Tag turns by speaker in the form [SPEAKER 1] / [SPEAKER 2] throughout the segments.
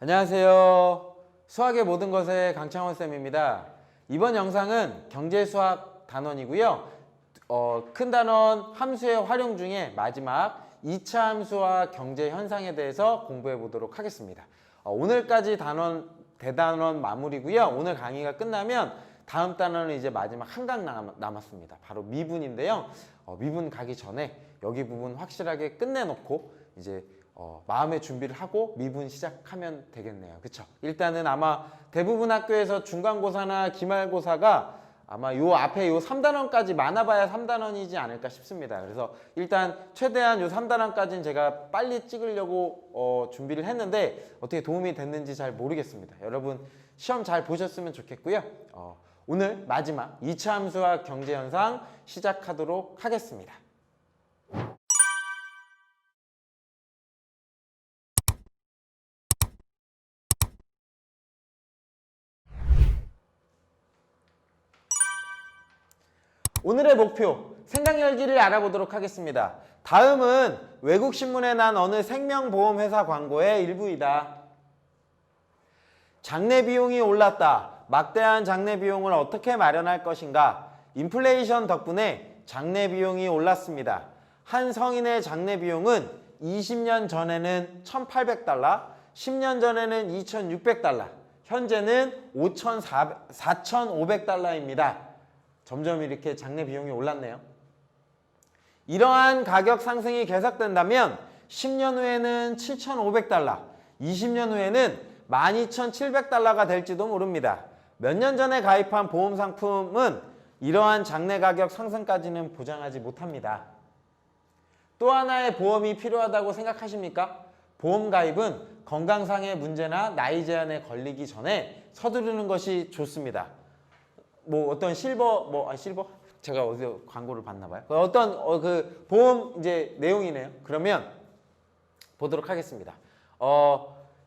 [SPEAKER 1] 안녕하세요. 수학의 모든 것의 강창원 쌤입니다. 이번 영상은 경제수학 단원이고요. 큰 단원 함수의 활용 중에 마지막 2차 함수와 경제 현상에 대해서 공부해 보도록 하겠습니다. 오늘까지 대단원 마무리고요. 오늘 강의가 끝나면 다음 단원은 이제 마지막 한 강 남았습니다. 바로 미분인데요. 미분 가기 전에 여기 부분 확실하게 끝내놓고 이제 마음의 준비를 하고 미분 시작하면 되겠네요. 그쵸? 일단은 아마 대부분 학교에서 중간고사나 기말고사가 아마 요 앞에 요 3단원까지 많아봐야 3단원이지 않을까 싶습니다. 그래서 일단 최대한 요 3단원까지는 제가 빨리 찍으려고 준비를 했는데 어떻게 도움이 됐는지 잘 모르겠습니다. 여러분 시험 잘 보셨으면 좋겠고요. 오늘 마지막 2차 함수와 경제현상 시작하도록 하겠습니다. 오늘의 목표, 생각 열기를 알아보도록 하겠습니다. 다음은 외국 신문에 난 어느 생명보험회사 광고의 일부이다. 장례 비용이 올랐다. 막대한 장례 비용을 어떻게 마련할 것인가? 인플레이션 덕분에 장례 비용이 올랐습니다. 한 성인의 장례 비용은 20년 전에는 1,800달러, 10년 전에는 2,600달러, 현재는 4,500달러입니다. 점점 이렇게 장례 비용이 올랐네요. 이러한 가격 상승이 계속된다면 10년 후에는 7,500달러, 20년 후에는 12,700달러가 될지도 모릅니다. 몇 년 전에 가입한 보험 상품은 이러한 장례 가격 상승까지는 보장하지 못합니다. 또 하나의 보험이 필요하다고 생각하십니까? 보험 가입은 건강상의 문제나 나이 제한에 걸리기 전에 서두르는 것이 좋습니다. 어떤 실버 제가 어디서 광고를 봤나 봐요. 어떤 그 보험 이제 내용이네요. 그러면 보도록 하겠습니다.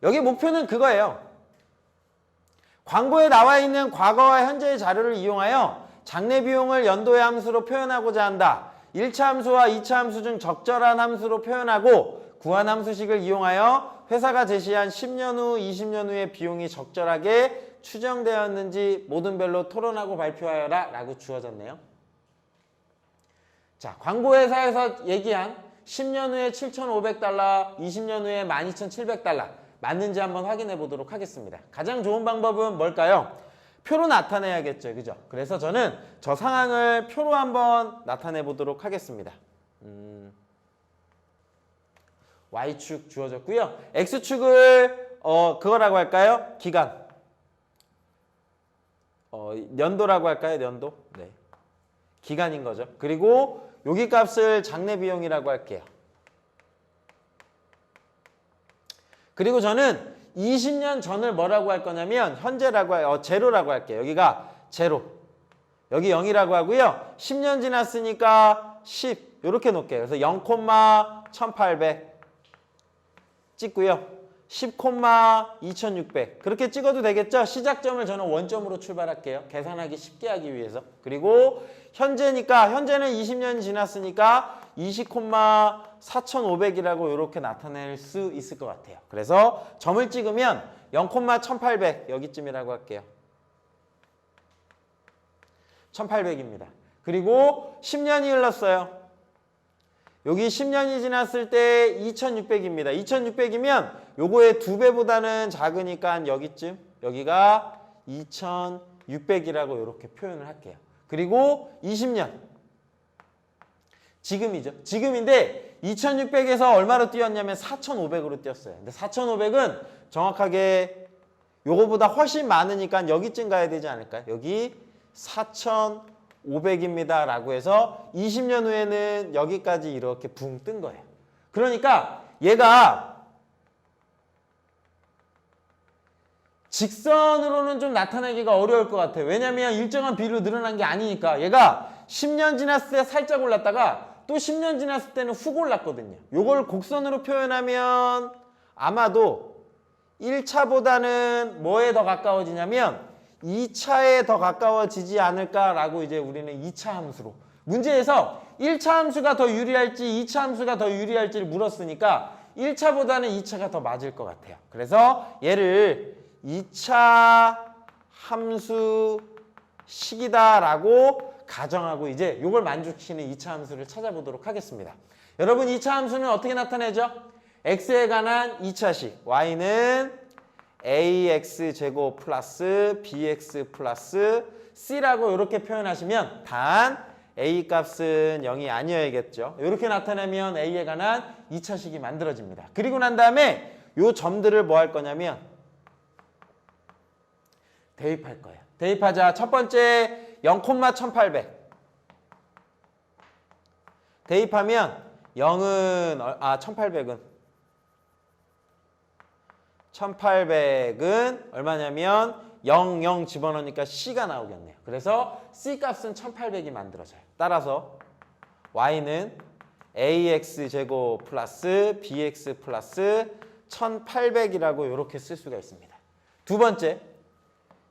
[SPEAKER 1] 여기 목표는 그거예요. 광고에 나와 있는 과거와 현재의 자료를 이용하여 장례 비용을 연도의 함수로 표현하고자 한다. 1차 함수와 2차 함수 중 적절한 함수로 표현하고 구한 함수식을 이용하여 회사가 제시한 10년 후, 20년 후의 비용이 적절하게 추정되었는지 모든 별로 토론하고 발표하여라 라고 주어졌네요. 자, 광고회사에서 얘기한 10년 후에 7,500달러, 20년 후에 12,700달러 맞는지 한번 확인해 보도록 하겠습니다. 가장 좋은 방법은 뭘까요? 표로 나타내야겠죠. 그죠? 그래서 저는 저 상황을 표로 한번 나타내 보도록 하겠습니다. Y축 주어졌고요. X축을 그거라고 할까요? 기간. 연도라고 할까요? 연도? 네. 기간인 거죠. 그리고 여기 값을 장례 비용이라고 할게요. 그리고 저는 20년 전을 뭐라고 할 거냐면 현재라고 제로라고 할게요. 여기가 제로. 여기 0이라고 하고요. 10년 지났으니까 10 이렇게 놓을게요. 그래서 0,1800 찍고요. 10,2600 그렇게 찍어도 되겠죠? 시작점을 저는 원점으로 출발할게요. 계산하기 쉽게 하기 위해서. 그리고 현재니까 현재는 20년이 지났으니까 20,4500이라고 이렇게 나타낼 수 있을 것 같아요. 그래서 점을 찍으면 0,1800 여기쯤이라고 할게요. 1800입니다. 그리고 10년이 흘렀어요. 여기 10년이 지났을 때 2600입니다. 2600이면 요거의 2배보다는 작으니까 여기쯤 여기가 2600이라고 이렇게 표현을 할게요. 그리고 20년 지금이죠. 지금인데 2600에서 얼마로 뛰었냐면 4500으로 뛰었어요. 근데 4500은 정확하게 요거보다 훨씬 많으니까 여기쯤 가야 되지 않을까요? 여기 4500입니다 라고 해서 20년 후에는 여기까지 이렇게 붕 뜬 거예요. 그러니까 얘가 직선으로는 좀 나타내기가 어려울 것 같아요. 왜냐면 일정한 비율로 늘어난 게 아니니까. 얘가 10년 지났을 때 살짝 올랐다가 또 10년 지났을 때는 훅 올랐거든요. 요걸 곡선으로 표현하면 아마도 1차보다는 뭐에 더 가까워지냐면 2차에 더 가까워지지 않을까라고 이제 우리는 2차 함수로. 문제에서 1차 함수가 더 유리할지 2차 함수가 더 유리할지를 물었으니까 1차보다는 2차가 더 맞을 것 같아요. 그래서 얘를 2차 함수식이다라고 가정하고 이제 이걸 만족시키는 2차 함수를 찾아보도록 하겠습니다. 여러분 2차 함수는 어떻게 나타내죠? x에 관한 2차식 y는 ax제곱 플러스 bx 플러스 c라고 이렇게 표현하시면 단 a 값은 0이 아니어야겠죠. 이렇게 나타내면 a에 관한 2차식이 만들어집니다. 그리고 난 다음에 이 점들을 뭐 할 거냐면 대입할 거예요. 대입하자. 첫 번째 0,1800 대입하면 0은 1800은 얼마냐면 0, 0 집어넣으니까 C가 나오겠네요. 그래서 C 값은 1800이 만들어져요. 따라서 Y는 AX제곱 플러스 BX 플러스 1800이라고 이렇게 쓸 수가 있습니다. 두 번째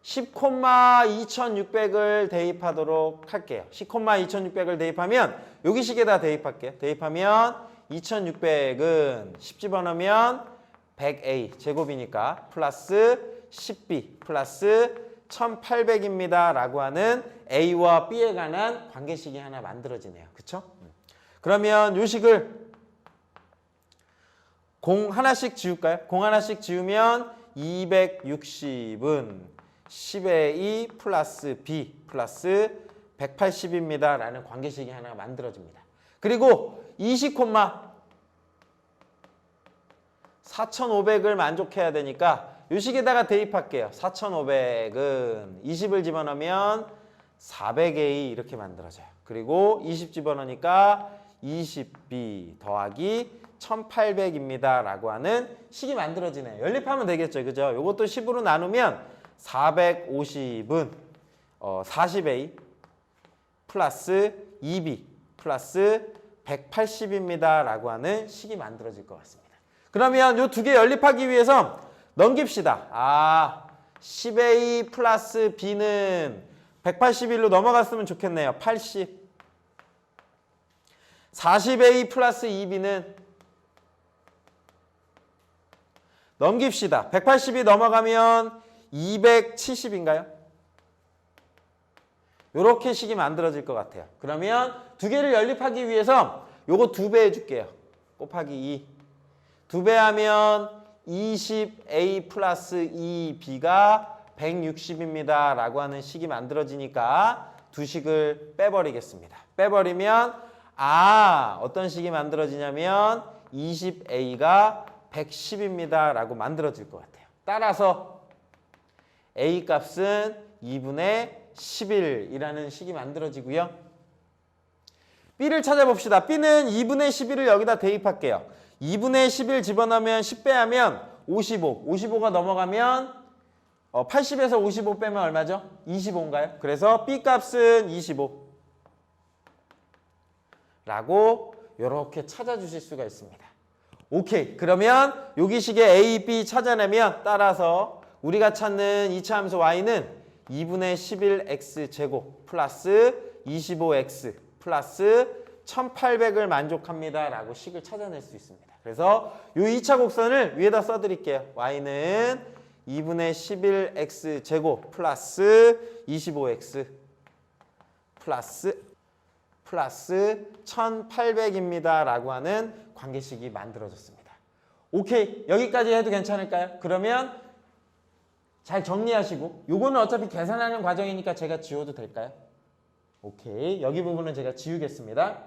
[SPEAKER 1] 10,2600을 대입하도록 할게요. 10,2600을 대입하면 여기 식에다 대입할게요. 대입하면 2600은 10 집어넣으면 100A 제곱이니까 플러스 10B 플러스 1800입니다 라고 하는 A와 B에 관한 관계식이 하나 만들어지네요. 그쵸? 그러면 요 식을 공 하나씩 지울까요? 공 하나씩 지우면 260은 10A 플러스 B 플러스 180입니다 라는 관계식이 하나 만들어집니다. 그리고 40,4500을 만족해야 되니까 요 식에다가 대입할게요. 4500은 20을 집어넣으면 400A 이렇게 만들어져요. 그리고 20 집어넣으니까 20B 더하기 1800입니다 라고 하는 식이 만들어지네요. 연립하면 되겠죠. 그죠? 요것도 10으로 나누면 450은 40A 플러스 2B 플러스 180입니다 라고 하는 식이 만들어질 것 같습니다. 그러면 이 두 개 연립하기 위해서 넘깁시다. 10A 플러스 B는 181로 넘어갔으면 좋겠네요. 80. 40A 플러스 2B는 넘깁시다. 180이 넘어가면 270인가요? 이렇게 식이 만들어질 것 같아요. 그러면 두 개를 연립하기 위해서 요거 2배 해줄게요. 곱하기 2. 2배 하면 20A 플러스 2B가 160입니다 라고 하는 식이 만들어지니까 두 식을 빼버리겠습니다. 빼버리면 어떤 식이 만들어지냐면 20A가 110입니다 라고 만들어질 것 같아요. 따라서 A 값은 2분의 11이라는 식이 만들어지고요. B를 찾아봅시다. B는 2분의 11을 여기다 대입할게요. 2분의 11 집어넣으면 10 빼하면 55. 55가 넘어가면 80에서 55 빼면 얼마죠? 25인가요? 그래서 B 값은 25 라고 이렇게 찾아주실 수가 있습니다. 오케이. 그러면 여기 식의 A, B 찾아내면 따라서 우리가 찾는 2차 함수 Y는 2분의 11X제곱 플러스 25X 플러스 1800을 만족합니다 라고 식을 찾아낼 수 있습니다. 그래서 이 2차 곡선을 위에다 써드릴게요. Y는 2분의 11X제곱 플러스 25X 플러스 1800입니다 라고 하는 관계식이 만들어졌습니다. 오케이. 여기까지 해도 괜찮을까요? 그러면 잘 정리하시고 요거는 어차피 계산하는 과정이니까 제가 지워도 될까요? 오케이. 여기 부분은 제가 지우겠습니다.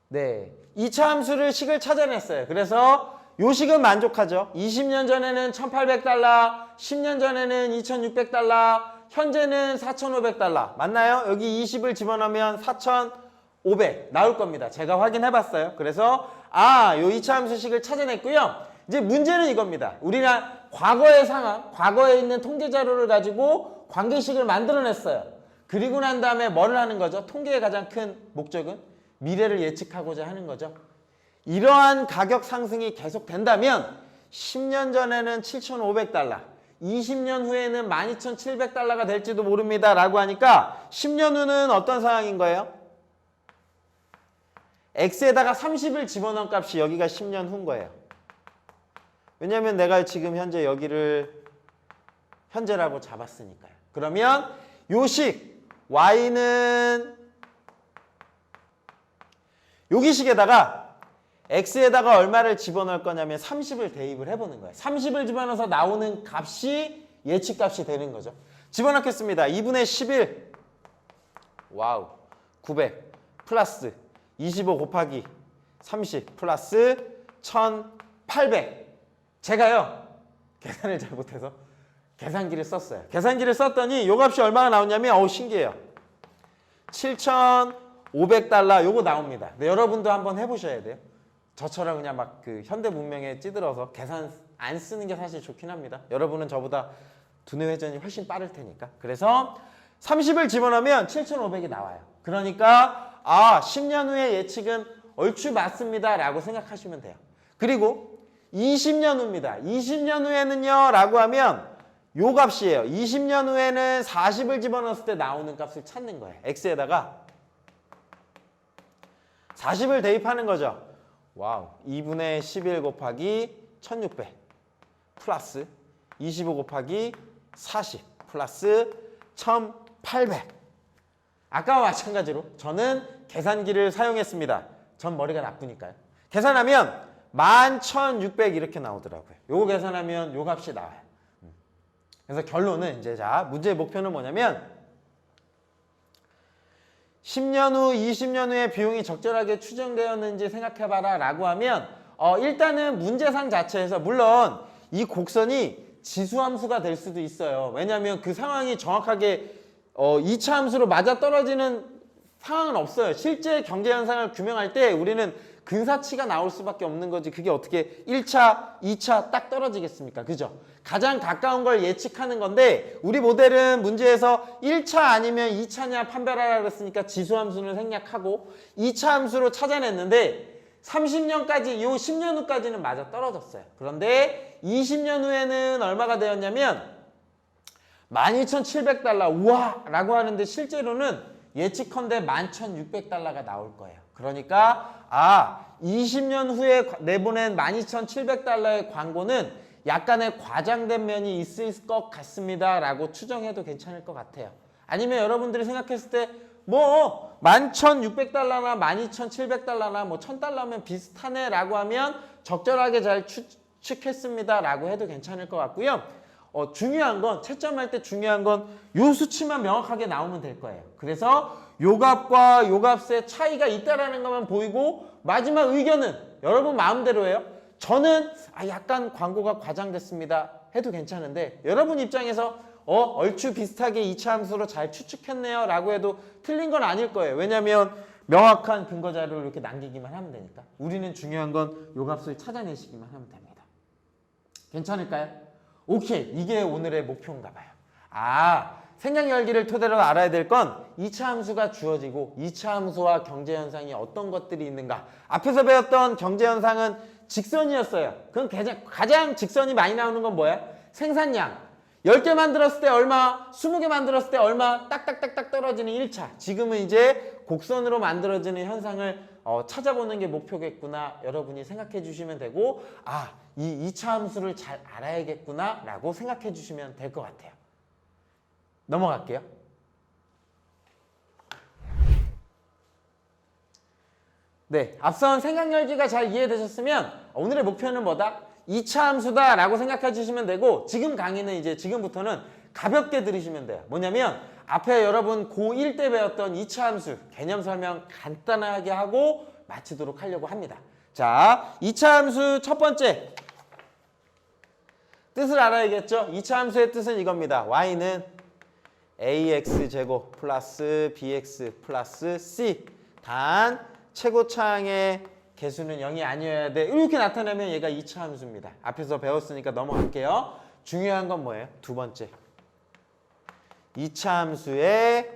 [SPEAKER 1] 네. 2차 함수를 식을 찾아냈어요. 그래서 요 식은 만족하죠. 20년 전에는 1800달러, 10년 전에는 2600달러, 현재는 4500달러. 맞나요? 여기 20을 집어넣으면 4500 나올 겁니다. 제가 확인해 봤어요. 그래서 요 2차 함수식을 찾아냈고요. 이제 문제는 이겁니다. 우리가 과거의 상황, 과거에 있는 통계 자료를 가지고 관계식을 만들어냈어요. 그리고 난 다음에 뭐를 하는 거죠? 통계의 가장 큰 목적은 미래를 예측하고자 하는 거죠. 이러한 가격 상승이 계속된다면 10년 전에는 7,500달러, 20년 후에는 12,700달러가 될지도 모릅니다 라고 하니까 10년 후는 어떤 상황인 거예요? x에다가 30을 집어넣은 값이 여기가 10년 후인 거예요. 왜냐면 내가 지금 현재 여기를 현재라고 잡았으니까요. 그러면 요식 y는 여기 식에다가 x에다가 얼마를 집어넣을 거냐면 30을 대입을 해보는 거예요. 30을 집어넣어서 나오는 값이 예측값이 되는 거죠. 집어넣겠습니다. 2분의 11 와우 900 플러스 25 곱하기 30 플러스 1800 제가요 계산을 잘 못해서 계산기를 썼어요. 계산기를 썼더니 요 값이 얼마나 나오냐면 어우 신기해요. 7,500달러 요거 나옵니다. 근데 여러분도 한번 해보셔야 돼요. 저처럼 그냥 막 그 현대 문명에 찌들어서 계산 안 쓰는 게 사실 좋긴 합니다. 여러분은 저보다 두뇌 회전이 훨씬 빠를 테니까. 그래서 30을 집어넣으면 7,500이 나와요. 그러니까 10년 후의 예측은 얼추 맞습니다 라고 생각하시면 돼요. 그리고 20년 후입니다. 20년 후에는요 라고 하면 요 값이에요. 20년 후에는 40을 집어넣었을 때 나오는 값을 찾는 거예요. x에다가 40을 대입하는 거죠. 와우 2분의 11 곱하기 1600 플러스 25 곱하기 40 플러스 1800 아까와 마찬가지로 저는 계산기를 사용했습니다. 전 머리가 나쁘니까요. 계산하면 11,600 이렇게 나오더라고요. 요거 계산하면 요 값이 나와요. 그래서 결론은 이제 자 문제의 목표는 뭐냐면 10년 후, 20년 후에 비용이 적절하게 추정되었는지 생각해봐라 라고 하면 일단은 문제상 자체에서 물론 이 곡선이 지수함수가 될 수도 있어요. 왜냐하면 그 상황이 정확하게 2차 함수로 맞아떨어지는 상황은 없어요. 실제 경제 현상을 규명할 때 우리는 근사치가 나올 수밖에 없는 거지 그게 어떻게 1차, 2차 딱 떨어지겠습니까? 그죠? 가장 가까운 걸 예측하는 건데 우리 모델은 문제에서 1차 아니면 2차냐 판별하라 그랬으니까 지수함수는 생략하고 2차 함수로 찾아냈는데 30년까지 요 10년 후까지는 맞아 떨어졌어요. 그런데 20년 후에는 얼마가 되었냐면 12,700달러 우와 라고 하는데 실제로는 예측컨대 11,600달러가 나올 거예요. 그러니까 20년 후에 내보낸 12,700달러의 광고는 약간의 과장된 면이 있을 것 같습니다 라고 추정해도 괜찮을 것 같아요. 아니면 여러분들이 생각했을 때 뭐 11,600달러나 12,700달러나 뭐 1,000달러면 비슷하네 라고 하면 적절하게 잘 추측했습니다 라고 해도 괜찮을 것 같고요. 중요한 건 채점할 때 중요한 건 요 수치만 명확하게 나오면 될 거예요. 그래서 요 값과 요 값의 차이가 있다라는 것만 보이고 마지막 의견은 여러분 마음대로예요. 저는 약간 광고가 과장됐습니다 해도 괜찮은데 여러분 입장에서 얼추 비슷하게 2차 함수로 잘 추측했네요 라고 해도 틀린 건 아닐 거예요. 왜냐하면 명확한 근거 자료를 이렇게 남기기만 하면 되니까. 우리는 중요한 건 요 값을 찾아내시기만 하면 됩니다. 괜찮을까요? 오케이, 이게 오늘의 목표인가 봐요. 생각 열기를 토대로 알아야 될 건 2차 함수가 주어지고 2차 함수와 경제 현상이 어떤 것들이 있는가. 앞에서 배웠던 경제 현상은 직선이었어요. 그럼 가장 직선이 많이 나오는 건 뭐야? 생산량. 10개 만들었을 때 얼마, 20개 만들었을 때 얼마, 딱딱딱딱 떨어지는 1차. 지금은 이제 곡선으로 만들어지는 현상을 찾아보는 게 목표겠구나 여러분이 생각해 주시면 되고 이 2차 함수를 잘 알아야겠구나 라고 생각해 주시면 될 것 같아요. 넘어갈게요. 네, 앞선 생각 열기가 잘 이해되셨으면 오늘의 목표는 뭐다? 2차 함수다 라고 생각해 주시면 되고 지금 강의는 이제 지금부터는 가볍게 들으시면 돼요. 뭐냐면 앞에 여러분 고1 때 배웠던 2차 함수 개념 설명 간단하게 하고 마치도록 하려고 합니다. 자, 2차 함수 첫 번째 뜻을 알아야겠죠? 2차 함수의 뜻은 이겁니다. y는 ax제곱 플러스 bx 플러스 c 단 최고차항의 개수는 0이 아니어야 돼. 이렇게 나타내면 얘가 2차 함수입니다. 앞에서 배웠으니까 넘어갈게요. 중요한 건 뭐예요? 두 번째. 2차 함수의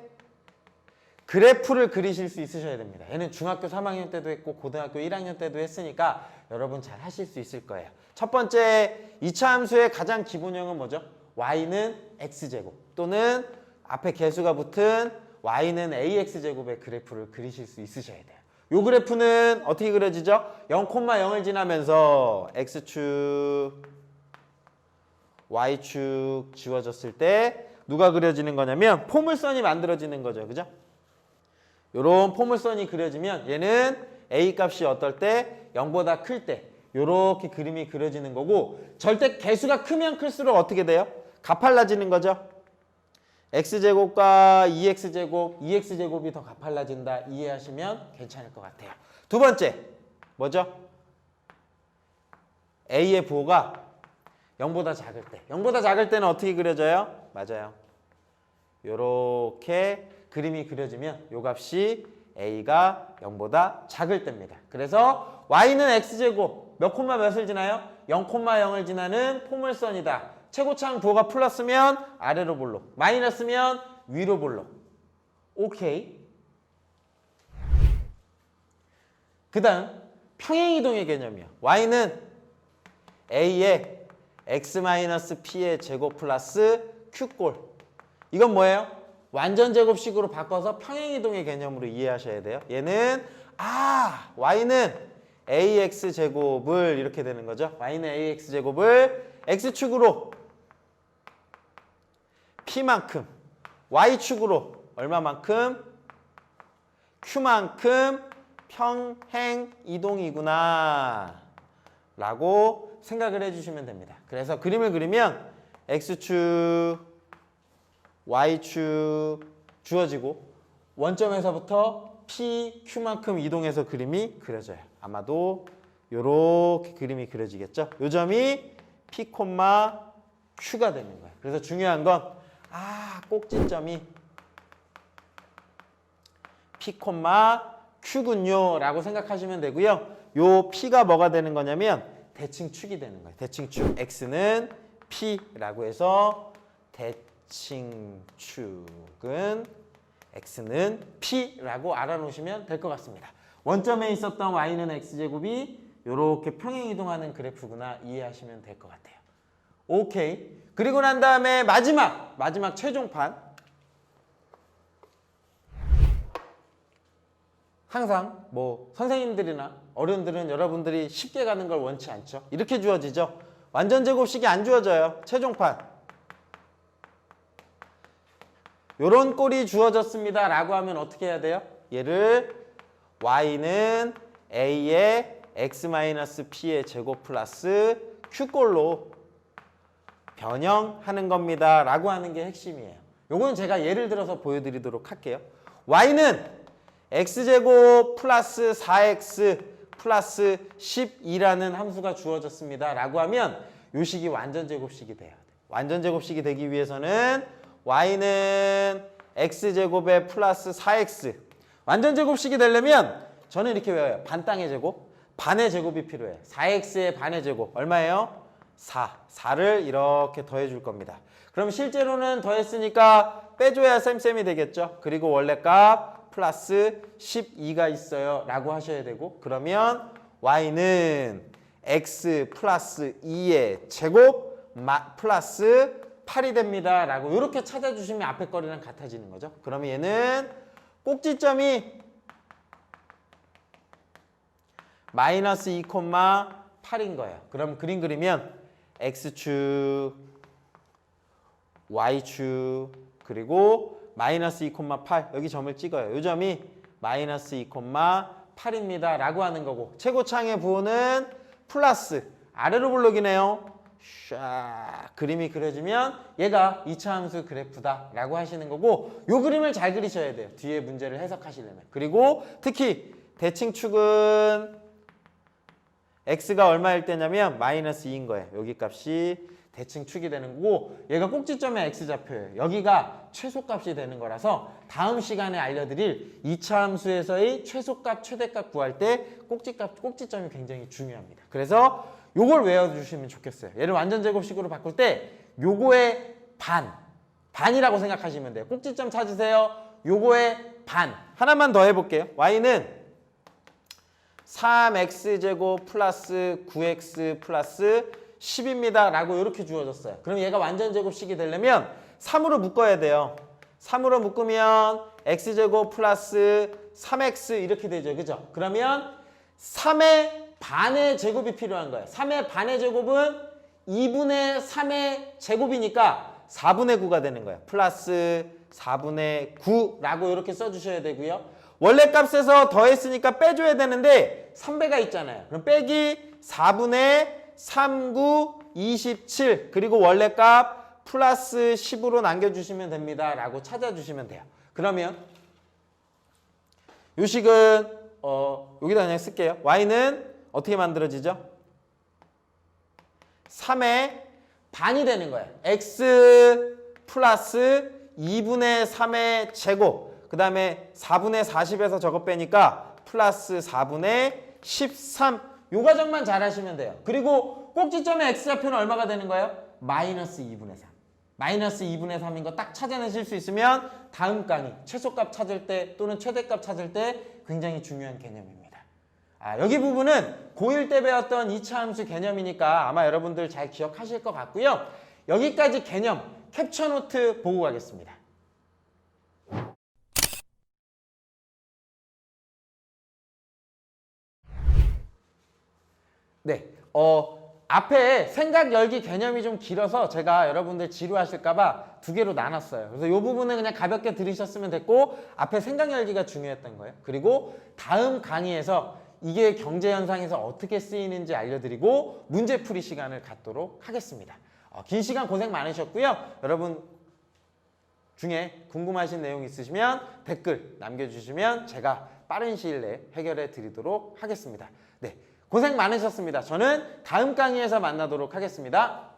[SPEAKER 1] 그래프를 그리실 수 있으셔야 됩니다. 얘는 중학교 3학년 때도 했고 고등학교 1학년 때도 했으니까 여러분 잘 하실 수 있을 거예요. 첫 번째 2차 함수의 가장 기본형은 뭐죠? y는 x제곱 또는 앞에 개수가 붙은 y는 ax제곱의 그래프를 그리실 수 있으셔야 돼요. 요 그래프는 어떻게 그려지죠? 0,0을 지나면서 x축, y축 지워졌을 때 누가 그려지는 거냐면 포물선이 만들어지는 거죠. 그죠? 요런 포물선이 그려지면 얘는 a 값이 어떨 때 0보다 클 때 요렇게 그림이 그려지는 거고 절대 개수가 크면 클수록 어떻게 돼요? 가팔라지는 거죠. x제곱과 2x제곱, 2x제곱이 더 가팔라진다 이해하시면 괜찮을 것 같아요. 두 번째 뭐죠? a의 부호가 0보다 작을 때 0보다 작을 때는 어떻게 그려져요? 맞아요. 요렇게 그림이 그려지면 요 값이 a가 0보다 작을 때입니다. 그래서 y는 x제곱 몇 콤마 몇을 지나요? 0,0을 지나는 포물선이다. 최고차항 부호가 플러스면 아래로 볼록, 마이너스면 위로 볼록. 오케이. 그 다음 평행이동의 개념이요. y는 a의 x-p의 제곱 플러스 q꼴. 이건 뭐예요? 완전 제곱식으로 바꿔서 평행이동의 개념으로 이해하셔야 돼요. 얘는 y는 ax 제곱을 이렇게 되는 거죠. y는 ax 제곱을 x축으로 p만큼, y축으로 얼마만큼? q만큼 평행이동이구나 라고 생각을 해주시면 됩니다. 그래서 그림을 그리면 x축, y축 주어지고 원점에서부터 p, q만큼 이동해서 그림이 그려져요. 아마도 이렇게 그림이 그려지겠죠. 요 점이 p, q가 되는 거예요. 그래서 중요한 건 꼭지점이 p, q군요 라고 생각하시면 되고요. 요 p가 뭐가 되는 거냐면 대칭축이 되는 거예요. 대칭축 x는 p라고 해서 대칭축은 x는 p라고 알아놓으시면 될 것 같습니다. 원점에 있었던 y는 x제곱이 이렇게 평행이동하는 그래프구나 이해하시면 될 것 같아요. 오케이. 그리고 난 다음에 마지막 최종판. 항상 뭐 선생님들이나 어른들은 여러분들이 쉽게 가는 걸 원치 않죠. 이렇게 주어지죠. 완전 제곱식이 안 주어져요. 최종판. 요런 꼴이 주어졌습니다 라고 하면 어떻게 해야 돼요? 얘를 y는 a의 x-p의 제곱 플러스 q꼴로 변형하는 겁니다 라고 하는 게 핵심이에요. 요건 제가 예를 들어서 보여드리도록 할게요. y는 x제곱 플러스 4x 플러스 12라는 함수가 주어졌습니다 라고 하면 요 식이 완전 제곱식이 돼요. 완전 제곱식이 되기 위해서는 y는 x제곱에 플러스 4x 완전 제곱식이 되려면 저는 이렇게 외워요. 반땅의 제곱, 반의 제곱이 필요해요. 4x의 반의 제곱 얼마예요? 4를 이렇게 더해줄 겁니다. 그럼 실제로는 더했으니까 빼줘야 쌤쌤이 되겠죠. 그리고 원래 값 플러스 12가 있어요 라고 하셔야 되고 그러면 y는 x 플러스 2의 제곱 플러스 8이 됩니다 라고 이렇게 찾아주시면 앞에 거리랑 같아지는 거죠. 그러면 얘는 꼭지점이 마이너스 2,8인 거예요. 그럼 그림 그리면 x축, y축 그리고 마이너스 2,8 여기 점을 찍어요. 이 점이 마이너스 2,8입니다 라고 하는 거고 최고차항의 부호는 플러스 아래로 볼록이네요. 샤 그림이 그려지면 얘가 2차 함수 그래프다 라고 하시는 거고 요 그림을 잘 그리셔야 돼요. 뒤에 문제를 해석하시려면. 그리고 특히 대칭축은 x가 얼마일 때냐면 마이너스 2인 거예요. 여기 값이 대칭축이 되는 거고 얘가 꼭지점의 x좌표예요. 여기가 최소값이 되는 거라서 다음 시간에 알려드릴 2차 함수에서의 최소값, 최대값 구할 때 꼭지점이 굉장히 중요합니다. 그래서 요걸 외워주시면 좋겠어요. 얘를 완전 제곱식으로 바꿀 때 요거의 반이라고 생각하시면 돼요. 꼭지점 찾으세요. 요거의 반. 하나만 더 해볼게요. y는 3x제곱 플러스 9x 플러스 10입니다 라고 이렇게 주어졌어요. 그럼 얘가 완전 제곱식이 되려면 3으로 묶어야 돼요. 3으로 묶으면 x제곱 플러스 3x 이렇게 되죠. 그죠? 그러면 3의 반의 제곱이 필요한 거예요. 3의 반의 제곱은 2분의 3의 제곱이니까 4분의 9가 되는 거예요. 플러스 4분의 9라고 이렇게 써주셔야 되고요. 원래 값에서 더했으니까 빼줘야 되는데 3배가 있잖아요. 그럼 빼기 4분의 3, 9, 27 그리고 원래 값 플러스 10으로 남겨주시면 됩니다. 라고 찾아주시면 돼요. 그러면 요 식은 여기다 그냥 쓸게요. y는 어떻게 만들어지죠? 3의 반이 되는 거예요. x 플러스 2분의 3의 제곱 그 다음에 4분의 40에서 저거 빼니까 플러스 4분의 13 요 과정만 잘 하시면 돼요. 그리고 꼭지점의 x좌표는 얼마가 되는 거예요? 마이너스 2분의 3 마이너스 2분의 3인 거 딱 찾아내실 수 있으면 다음 강의 최소값 찾을 때 또는 최대값 찾을 때 굉장히 중요한 개념입니다. 여기 부분은 고1 때 배웠던 2차 함수 개념이니까 아마 여러분들 잘 기억하실 것 같고요. 여기까지 개념 캡처 노트 보고 가겠습니다. 네, 앞에 생각 열기 개념이 좀 길어서 제가 여러분들 지루하실까봐 두 개로 나눴어요. 그래서 이 부분은 그냥 가볍게 들으셨으면 됐고 앞에 생각 열기가 중요했던 거예요. 그리고 다음 강의에서 이게 경제 현상에서 어떻게 쓰이는지 알려드리고 문제풀이 시간을 갖도록 하겠습니다. 긴 시간 고생 많으셨고요. 여러분 중에 궁금하신 내용 있으시면 댓글 남겨주시면 제가 빠른 시일 내에 해결해 드리도록 하겠습니다. 네, 고생 많으셨습니다. 저는 다음 강의에서 만나도록 하겠습니다.